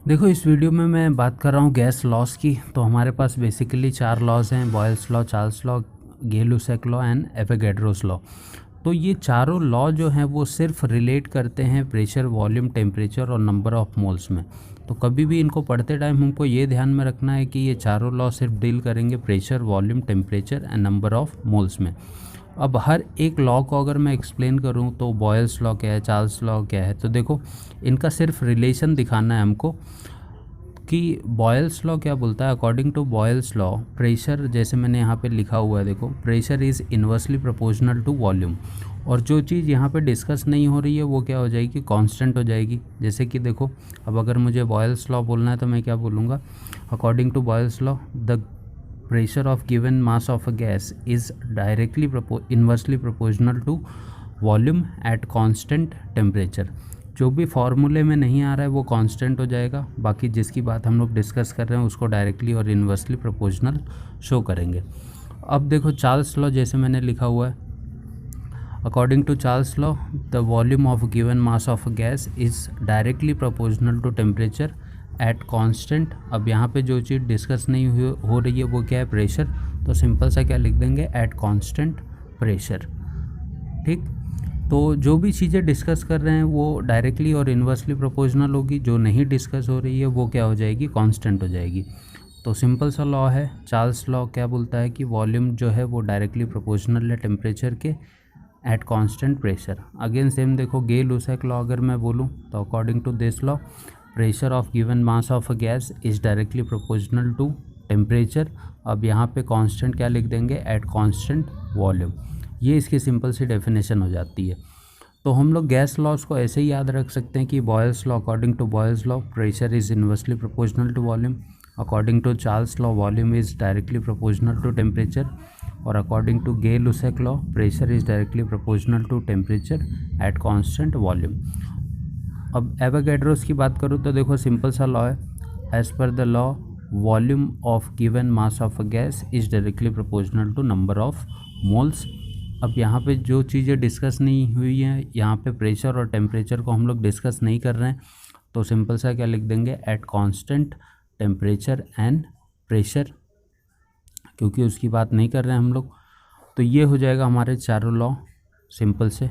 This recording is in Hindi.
देखो इस वीडियो में मैं बात कर रहा हूँ गैस लॉस की। तो हमारे पास बेसिकली 4 लॉज हैं, Boyle's law, Charles law, Gay Lussac law and Avogadro's law. तो ये चारों लॉ जो हैं वो सिर्फ रिलेट करते हैं प्रेशर, वॉल्यूम, टेम्परेचर और नंबर ऑफ मोल्स में। तो कभी भी इनको पढ़ते टाइम हमको ये ध्यान में रखना है कि ये चारों लॉ सिर्फ डील करेंगे pressure, volume, temperature and number of moles में। अब हर एक लॉ को अगर मैं एक्सप्लेन करूं तो बॉयल्स लॉ क्या है, चार्ल्स लॉ क्या है, तो देखो इनका सिर्फ रिलेशन दिखाना है हमको कि बॉयल्स लॉ क्या बोलता है। According to Boyle's law pressure, जैसे मैंने यहाँ पे लिखा हुआ है, देखो pressure is inversely proportional to volume. और जो चीज़ यहाँ पे डिस्कस नहीं हो रही है वो क्या हो जाएगी, कांस्टेंट हो जाएगी। जैसे कि देखो अब अगर मुझे बॉयल्स लॉ बोलना है तो मैं क्या बोलूँगा, according to Boyle's law the pressure of given mass of a gas is directly inversely proportional to volume at constant temperature। जो भी फॉर्मूले में नहीं आ रहा है वो कांस्टेंट हो जाएगा, बाकी जिसकी बात हम लोग डिस्कस कर रहे हैं उसको डायरेक्टली और इन्वर्सली प्रोपोर्शनल शो करेंगे। अब देखो चार्ल्स लॉ जैसे मैंने लिखा हुआ है, according to Charles law the volume of given mass of gas is directly proportional to temperature at constant. अब यहाँ पे जो चीज़ डिस्कस नहीं हो रही है वो क्या है, प्रेशर। तो सिंपल सा क्या लिख देंगे, एट कांस्टेंट प्रेशर। ठीक, तो जो भी चीज़ें डिस्कस कर रहे हैं वो डायरेक्टली और इन्वर्सली प्रोपोर्शनल होगी, जो नहीं डिस्कस हो रही है वो क्या हो जाएगी, कांस्टेंट हो जाएगी। तो सिंपल सा लॉ है। चार्ल्स लॉ क्या बोलता है कि वॉल्यूम जो है वो डायरेक्टली प्रोपोर्शनल है टेम्परेचर के at constant pressure. Again same देखो गे-लुसैक लॉ अगर मैं बोलूँ तो according to this law pressure of given mass of a gas is directly proportional to temperature. अब यहाँ पे कांस्टेंट क्या लिख देंगे, एट कांस्टेंट वॉल्यूम। ये इसकी सिंपल सी डेफिनेशन हो जाती है। तो हम लोग गैस लॉस को ऐसे ही याद रख सकते हैं कि Boyle's law, according to Boyle's law pressure is inversely proportional to volume. According to Charles law volume is directly proportional to temperature. और according to Gay Lussac law pressure is directly proportional to temperature at constant volume. अब एवोगैड्रोस की बात करूँ तो देखो सिंपल सा लॉ है, as per the law volume of given mass of a gas is directly proportional to number of moles. अब यहाँ पे जो चीज़ें डिस्कस नहीं हुई हैं, यहाँ पे प्रेशर और टेम्परेचर को हम लोग डिस्कस नहीं कर रहे हैं, तो सिंपल सा क्या लिख देंगे, at constant temperature and pressure, क्योंकि उसकी बात नहीं कर रहे हैं हम लोग। तो ये हो जाएगा हमारे चारों लॉ सिंपल से।